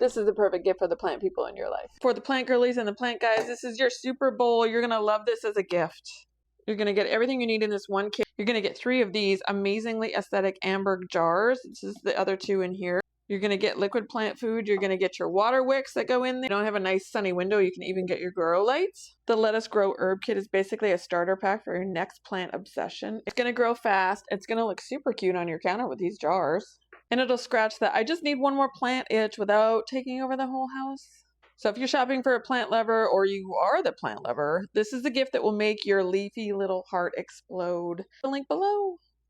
This is the perfect gift for the plant people in your life. For the plant girlies and the plant guys, this is your Super Bowl. You're going to love this as a gift. You're going to get everything you need in this one kit. You're going to get 3 of these amazingly aesthetic amber jars. This is the other 2 in here. You're going to get liquid plant food. You're going to get your water wicks that go in there. If you don't have a nice sunny window, you can even get your grow lights. The Let Us Grow Herb Kit is basically a starter pack for your next plant obsession. It's going to grow fast. It's going to look super cute on your counter with these jars. And it'll scratch that I just need one more plant itch without taking over the whole house. So if you're shopping for a plant lover, or you are the plant lover, this is the gift that will make your leafy little heart explode. The link below.